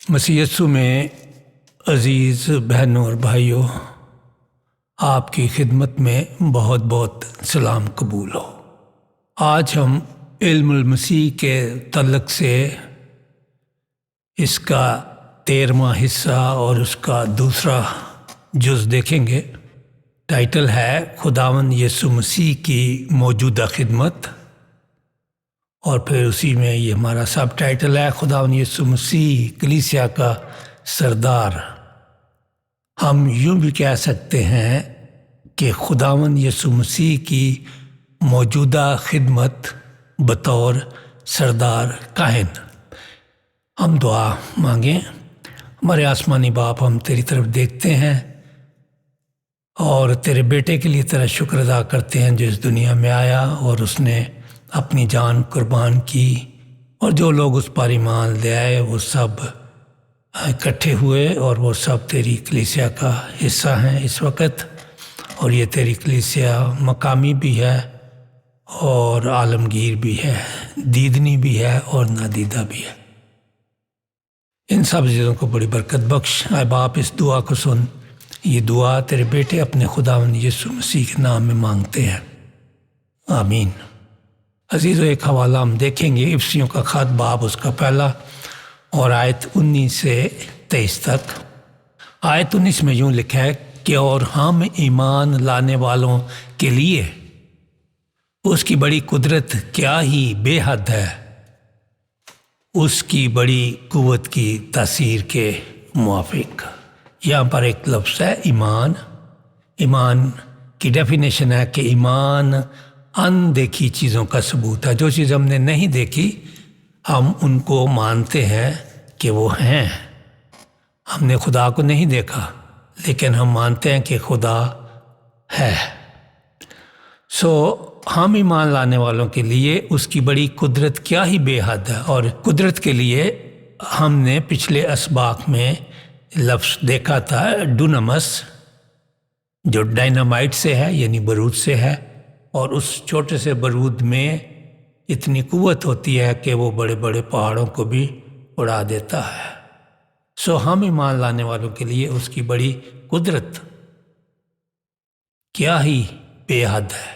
مسیح یسوع میں عزیز بہنوں اور بھائیوں، آپ کی خدمت میں بہت بہت سلام قبول ہو۔ آج ہم علم المسیح کے تعلق سے اس کا 13واں حصہ اور اس کا دوسرا جز دیکھیں گے۔ ٹائٹل ہے خداوند یسوع مسیح کی موجودہ خدمت، اور پھر اسی میں یہ ہمارا سب ٹائٹل ہے خداوند یسوع مسیح کلیسیا کا سردار۔ ہم یوں بھی کہہ سکتے ہیں کہ خداوند یسوع مسیح کی موجودہ خدمت بطور سردار کاہن۔ ہم دعا مانگیں۔ ہمارے آسمانی باپ، ہم تیری طرف دیکھتے ہیں اور تیرے بیٹے کے لیے تیرا شکر ادا کرتے ہیں جو اس دنیا میں آیا اور اس نے اپنی جان قربان کی، اور جو لوگ اس پر ایمان لے آئے وہ سب اکٹھے ہوئے اور وہ سب تیری کلیسیا کا حصہ ہیں اس وقت۔ اور یہ تیری کلیسیا مقامی بھی ہے اور عالمگیر بھی ہے، دیدنی بھی ہے اور نادیدہ بھی ہے۔ ان سب چیزوں کو بڑی برکت بخش۔ اے باپ، اس دعا کو سن۔ یہ دعا تیرے بیٹے اپنے خداوند یسوع مسیح کے نام میں مانگتے ہیں، آمین۔ عزیزو، ایک حوالہ ہم دیکھیں گے، افسیوں کا خط باب اس کا پہلا اور آیت 19 سے 23 تک۔ آیت 19 میں یوں لکھا ہے کہ اور ہم ایمان لانے والوں کے لیے اس کی بڑی قدرت کیا ہی بے حد ہے، اس کی بڑی قوت کی تاثیر کے موافق۔ یہاں پر ایک لفظ ہے ایمان۔ ایمان کی ڈیفینیشن ہے کہ ایمان اندیکھی چیزوں کا ثبوت ہے۔ جو چیز ہم نے نہیں دیکھی ہم ان کو مانتے ہیں کہ وہ ہیں۔ ہم نے خدا کو نہیں دیکھا لیکن ہم مانتے ہیں کہ خدا ہے۔ ہم ایمان لانے والوں کے لیے اس کی بڑی قدرت کیا ہی بے حد ہے۔ اور قدرت کے لیے ہم نے پچھلے اسباق میں لفظ دیکھا تھا ڈونامس، جو ڈائنامائٹ سے ہے یعنی بارود سے ہے، اور اس چھوٹے سے بارود میں اتنی قوت ہوتی ہے کہ وہ بڑے بڑے پہاڑوں کو بھی اڑا دیتا ہے۔ ہم ایمان لانے والوں کے لیے اس کی بڑی قدرت کیا ہی بے حد ہے،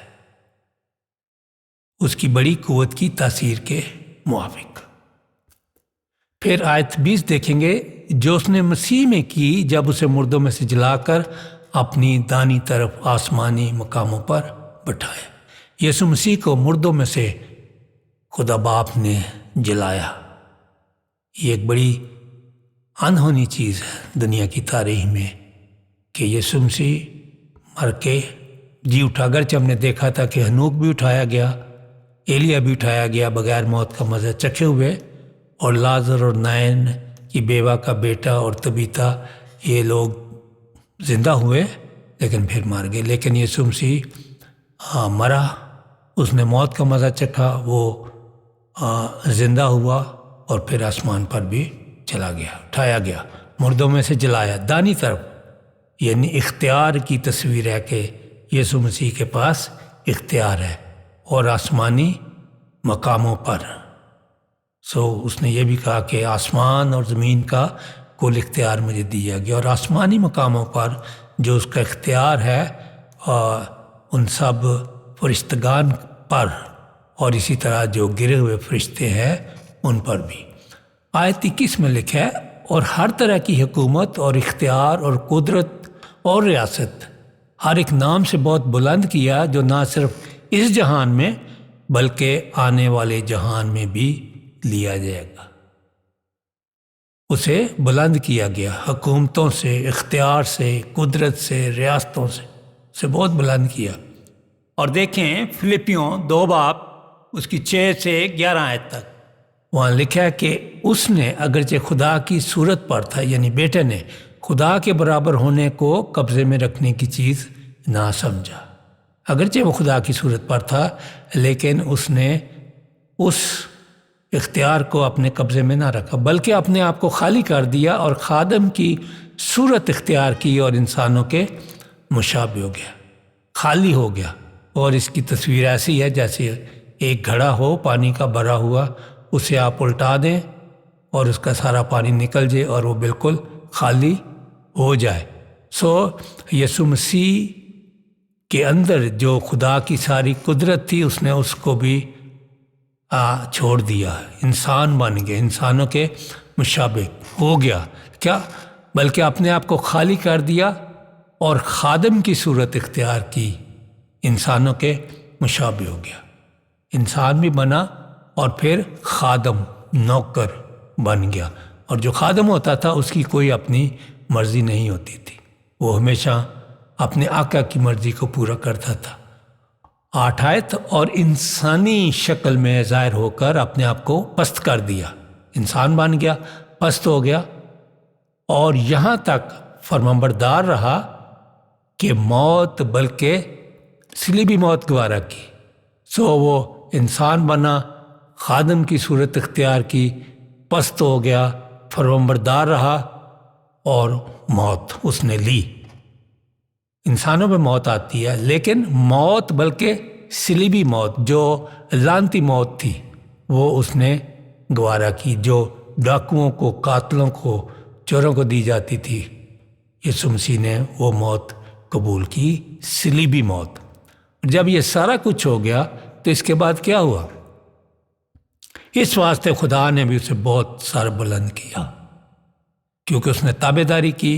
اس کی بڑی قوت کی تاثیر کے موافق۔ پھر آیت 20 دیکھیں گے، جو اس نے مسیح میں کی جب اسے مردوں میں سے جلا کر اپنی دانی طرف آسمانی مقاموں پر بٹھایا۔ یسوع مسیح کو مردوں میں سے خدا باپ نے جلایا۔ یہ ایک بڑی انہونی چیز ہے دنیا کی تاریخ میں کہ یسوع مسیح مر کے جی اٹھا۔ اگرچہ ہم نے دیکھا تھا کہ ہنوک بھی اٹھایا گیا، ایلیا بھی اٹھایا گیا بغیر موت کا مزہ چکھے ہوئے، اور لازر اور نائن کی بیوہ کا بیٹا اور طبیطہ یہ لوگ زندہ ہوئے لیکن پھر مر گئے۔ لیکن یسوع مسیح مرا، اس نے موت کا مزہ چکھا، وہ زندہ ہوا اور پھر آسمان پر بھی چلا گیا، اٹھایا گیا، مردوں میں سے جلایا۔ دانی طرف یعنی اختیار کی تصویر ہے کہ یسوع مسیح کے پاس اختیار ہے، اور آسمانی مقاموں پر۔ اس نے یہ بھی کہا کہ آسمان اور زمین کا کل اختیار مجھے دیا گیا، اور آسمانی مقاموں پر جو اس کا اختیار ہے ان سب فرشتگان پر، اور اسی طرح جو گرے ہوئے فرشتے ہیں ان پر بھی۔ آیت 21 میں لکھا ہے، اور ہر طرح کی حکومت اور اختیار اور قدرت اور ریاست ہر ایک نام سے بہت بلند کیا، جو نہ صرف اس جہان میں بلکہ آنے والے جہان میں بھی لیا جائے گا۔ اسے بلند کیا گیا، حکومتوں سے، اختیار سے، قدرت سے، ریاستوں سے بہت بلند کیا۔ اور دیکھیں فلپیوں 2 باب اس کی 6 سے 11 آیت تک، وہاں لکھا ہے کہ اس نے اگرچہ خدا کی صورت پر تھا، یعنی بیٹے نے خدا کے برابر ہونے کو قبضے میں رکھنے کی چیز نہ سمجھا۔ اگرچہ وہ خدا کی صورت پر تھا لیکن اس نے اس اختیار کو اپنے قبضے میں نہ رکھا، بلکہ اپنے آپ کو خالی کر دیا اور خادم کی صورت اختیار کی اور انسانوں کے مشابہ ہو گیا، خالی ہو گیا۔ اور اس کی تصویر ایسی ہے جیسے ایک گھڑا ہو پانی کا بھرا ہوا، اسے آپ الٹا دیں اور اس کا سارا پانی نکل جائے اور وہ بالکل خالی ہو جائے۔ یسوع مسیح کے اندر جو خدا کی ساری قدرت تھی اس نے اس کو بھی چھوڑ دیا، انسان بن گیا، انسانوں کے مشابہ ہو گیا، کیا بلکہ اپنے آپ کو خالی کر دیا اور خادم کی صورت اختیار کی، انسانوں کے مشابہ ہو گیا، انسان بھی بنا اور پھر خادم نوکر بن گیا۔ اور جو خادم ہوتا تھا اس کی کوئی اپنی مرضی نہیں ہوتی تھی، وہ ہمیشہ اپنے آقا کی مرضی کو پورا کرتا تھا۔ 8 آیت، اور انسانی شکل میں ظاہر ہو کر اپنے آپ کو پست کر دیا، انسان بن گیا، پست ہو گیا، اور یہاں تک فرمانبردار رہا کہ موت بلکہ صلیبی موت گوارا کی۔ وہ انسان بنا، خادم کی صورت اختیار کی، پست ہو گیا، فرمانبردار رہا اور موت اس نے لی۔ انسانوں میں موت آتی ہے، لیکن موت بلکہ صلیبی موت جو لعنتی موت تھی وہ اس نے گوارا کی، جو ڈاکوؤں کو، قاتلوں کو، چوروں کو دی جاتی تھی، یسوع مسیح نے وہ موت قبول کی، صلیبی موت۔ جب یہ سارا کچھ ہو گیا تو اس کے بعد کیا ہوا؟ اس واسطے خدا نے بھی اسے بہت سر بلند کیا، کیونکہ اس نے تابعداری کی،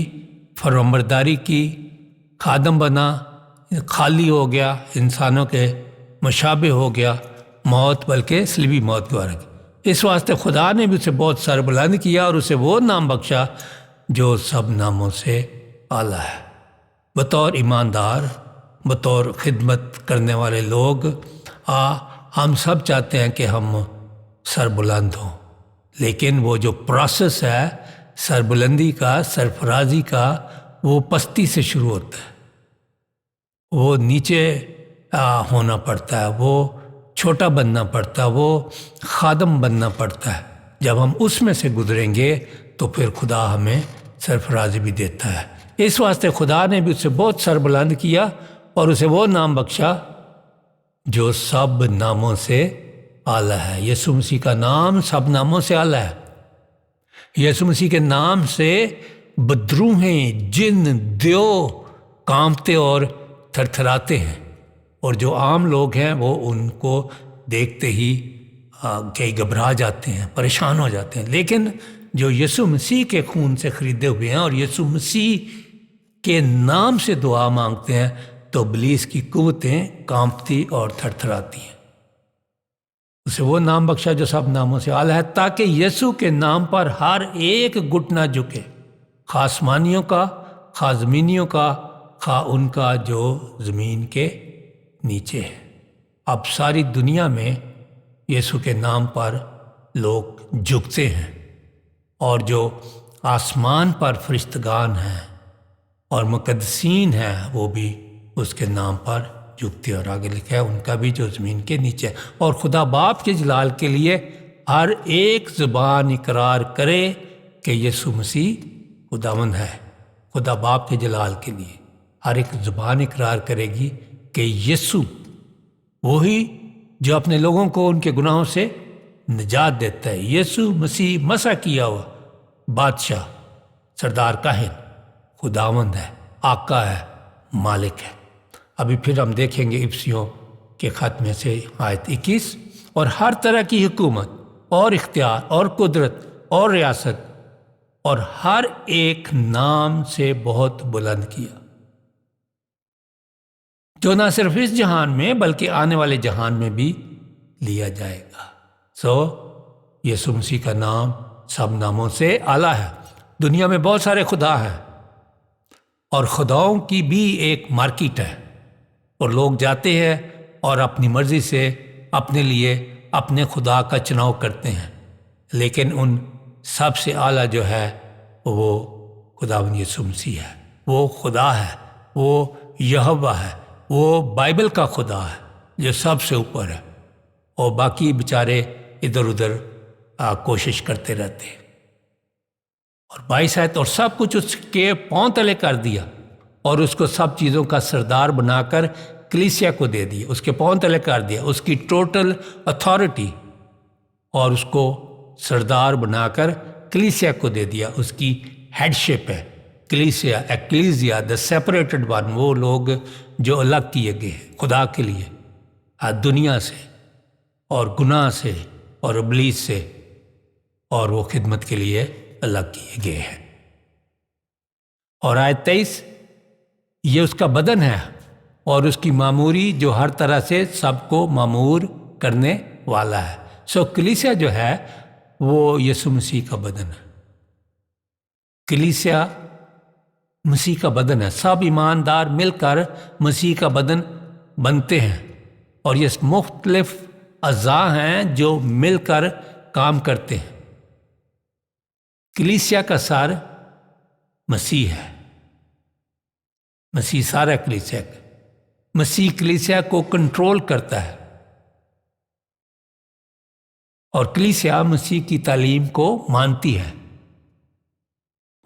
فرمانبرداری کی، خادم بنا، خالی ہو گیا، انسانوں کے مشابہ ہو گیا، موت بلکہ صلیبی موت گوارا کی۔ اس واسطے خدا نے بھی اسے بہت سر بلند کیا اور اسے وہ نام بخشا جو سب ناموں سے اعلیٰ ہے۔ بطور ایماندار، بطور خدمت کرنے والے لوگ ہم سب چاہتے ہیں کہ ہم سر بلند ہوں، لیکن وہ جو پروسیس ہے سربلندی کا، سرفرازی کا، وہ پستی سے شروع ہوتا ہے، وہ نیچے ہونا پڑتا ہے، وہ چھوٹا بننا پڑتا ہے، وہ خادم بننا پڑتا ہے۔ جب ہم اس میں سے گزریں گے تو پھر خدا ہمیں سرفرازی بھی دیتا ہے۔ اس واسطے خدا نے بھی اسے بہت سر بلند کیا اور اسے وہ نام بخشا جو سب ناموں سے اعلیٰ ہے۔ یسوع مسیح کا نام سب ناموں سے اعلیٰ ہے۔ یسوع مسیح کے نام سے بدروہیں، جن، دیو کانپتے اور تھرتھراتے ہیں، اور جو عام لوگ ہیں وہ ان کو دیکھتے ہی کئی گھبرا جاتے ہیں، پریشان ہو جاتے ہیں۔ لیکن جو یسوع مسیح کے خون سے خریدے ہوئے ہیں اور یسوع مسیح کے نام سے دعا مانگتے ہیں تو ابلیس کی قوتیں کانپتی اور تھرتھراتی ہیں۔ اسے وہ نام بخشا جو سب ناموں سے اعلیٰ ہے، تاکہ یسوع کے نام پر ہر ایک گھٹنا جھکے، خواہ آسمانیوں کا، خواہ زمینیوں کا، خواہ ان کا جو زمین کے نیچے ہے۔ اب ساری دنیا میں یسوع کے نام پر لوگ جھکتے ہیں، اور جو آسمان پر فرشتگان ہیں اور مقدسین ہیں وہ بھی اس کے نام پر جھکتے، اور آگے لکھا ہے ان کا بھی جو زمین کے نیچے ہے۔ اور خدا باپ کے جلال کے لیے ہر ایک زبان اقرار کرے کہ یسوع مسیح خداوند ہے۔ خدا باپ کے جلال کے لیے ہر ایک زبان اقرار کرے گی کہ یسوع وہی جو اپنے لوگوں کو ان کے گناہوں سے نجات دیتا ہے۔ یسوع مسیح مسح کیا ہوا بادشاہ، سردار کاہن، خداوند ہے، آقا ہے، مالک ہے۔ ابھی پھر ہم دیکھیں گے افسیوں کے خط میں سے آیت 21، اور ہر طرح کی حکومت اور اختیار اور قدرت اور ریاست اور ہر ایک نام سے بہت بلند کیا، جو نہ صرف اس جہان میں بلکہ آنے والے جہان میں بھی لیا جائے گا۔ یسوع مسیح کا نام سب ناموں سے اعلیٰ ہے۔ دنیا میں بہت سارے خدا ہیں، اور خداؤں کی بھی ایک مارکیٹ ہے، اور لوگ جاتے ہیں اور اپنی مرضی سے اپنے لیے اپنے خدا کا چناؤ کرتے ہیں، لیکن ان سب سے اعلیٰ جو ہے وہ خداوند یسوع مسیح ہے۔ وہ خدا ہے، وہ یہوہ ہے، وہ بائبل کا خدا ہے جو سب سے اوپر ہے، اور باقی بیچارے ادھر ادھر کوشش کرتے رہتے ہیں۔ اور 22 آیت، اور سب کچھ اس کے پاؤں تلے کر دیا، اور اس کو سب چیزوں کا سردار بنا کر کلیسیا کو دے دیا، اس کے پاؤں تلے کر دیا، اس کی ٹوٹل اتھارٹی، اور اس کو سردار بنا کر کلیسیا کو دے دیا، اس کی ہیڈشپ ہے کلیسیا، ایکلیزیا، دا سیپریٹڈ ون، وہ لوگ جو الگ کیے گئے ہیں خدا کے لیے دنیا سے اور گناہ سے اور ابلیس سے، اور وہ خدمت کے لیے الگ کیے گئے ہیں۔ اور آیت 23، یہ اس کا بدن ہے اور اس کی معموری جو ہر طرح سے سب کو معمور کرنے والا ہے۔ سو کلیسیا جو ہے وہ یسوع مسیح کا بدن ہے۔ کلیسیا مسیح کا بدن ہے، سب ایماندار مل کر مسیح کا بدن بنتے ہیں، اور یہ مختلف اعضاء ہیں جو مل کر کام کرتے ہیں۔ کلیسیا کا سر مسیح ہے، مسیح سارا کلیسیا کا، مسیح کلیسیا کو کنٹرول کرتا ہے، اور کلیسیا مسیح کی تعلیم کو مانتی ہے۔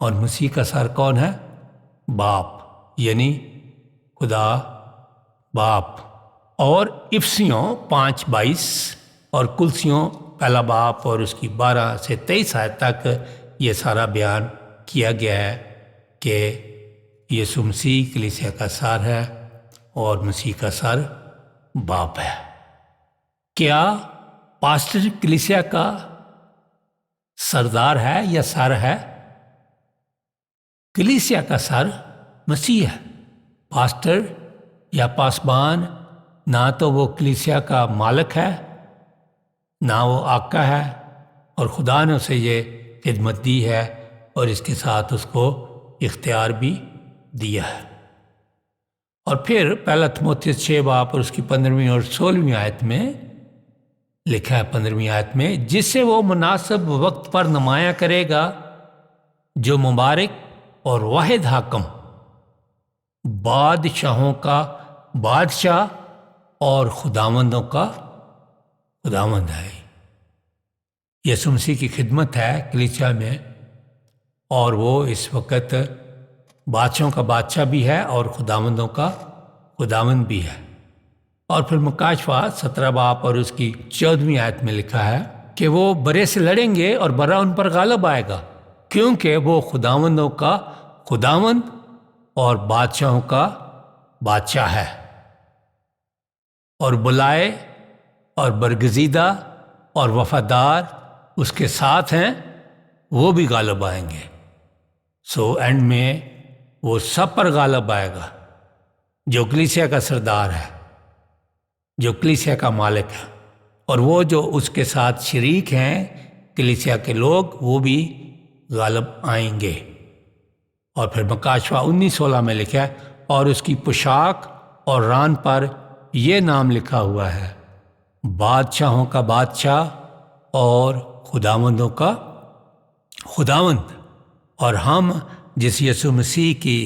اور مسیح کا سر کون ہے؟ باپ، یعنی خدا باپ۔ اور افسیوں 5:22 اور کلسیوں پہلا باپ اور اس کی 12 سے 23 آیت تک یہ سارا بیان کیا گیا ہے کہ یسوع مسیح کلیسیا کا سر ہے اور مسیح کا سر باپ ہے۔ کیا پاسٹر کلیسیا کا سردار ہے یا سر ہے؟ کلیسیا کا سر مسیح ہے۔ پاسٹر یا پاسبان نہ تو وہ کلیسیا کا مالک ہے، نہ وہ آقا ہے، اور خدا نے اسے یہ خدمت دی ہے اور اس کے ساتھ اس کو اختیار بھی دیا ہے۔ اور پھر پہلا تیموتھیوس 6 باپ اور اس کی 15ویں اور 16ویں آیت میں لکھا ہے، 15ویں آیت میں، جس سے وہ مناسب وقت پر نمایاں کرے گا، جو مبارک اور واحد حاکم، بادشاہوں کا بادشاہ اور خداوندوں کا خداوند ہے۔ یسوع مسیح کی خدمت ہے کلیسیا میں، اور وہ اس وقت بادشاہوں کا بادشاہ بھی ہے اور خداوندوں کا خداوند بھی ہے۔ اور پھر مکاشفہ 17 باپ اور اس کی 14ویں آیت میں لکھا ہے کہ وہ برے سے لڑیں گے اور برا ان پر غالب آئے گا، کیونکہ وہ خداوندوں کا خداوند اور بادشاہوں کا بادشاہ ہے، اور بلائے اور برگزیدہ اور وفادار اس کے ساتھ ہیں، وہ بھی غالب آئیں گے۔ سو اینڈ میں وہ سب پر غالب آئے گا، جو کلیسیا کا سردار ہے، جو کلیسیا کا مالک ہے، اور وہ جو اس کے ساتھ شریک ہیں کلیسیا کے لوگ، وہ بھی غالب آئیں گے۔ اور پھر مکاشفہ 19:16 میں لکھا ہے، اور اس کی پوشاک اور ران پر یہ نام لکھا ہوا ہے، بادشاہوں کا بادشاہ اور خداوندوں کا خداوند۔ اور ہم جس یسوع مسیح کی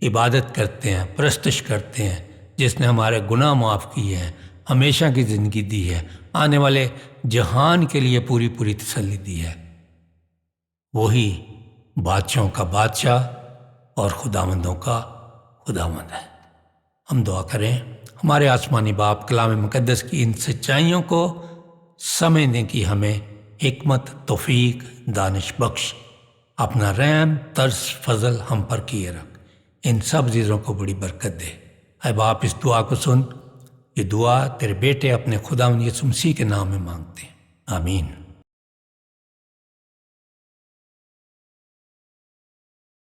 عبادت کرتے ہیں، پرستش کرتے ہیں، جس نے ہمارے گناہ معاف کیے ہیں، ہمیشہ کی زندگی دی ہے، آنے والے جہان کے لیے پوری پوری تسلی دی ہے، وہی بادشاہوں کا بادشاہ اور خداوندوں کا خداوند ہے۔ ہم دعا کریں۔ ہمارے آسمانی باپ، کلام مقدس کی ان سچائیوں کو سمجھنے کی ہمیں حکمت، توفیق، دانش بخش، اپنا رحم، ترس، فضل ہم پر کیے رکھ، ان سب چیزوں کو بڑی برکت دے۔ اے باپ، اس دعا کو سن، یہ دعا تیرے بیٹے اپنے خداوند یسوع مسیح کے نام میں مانگتے ہیں، آمین۔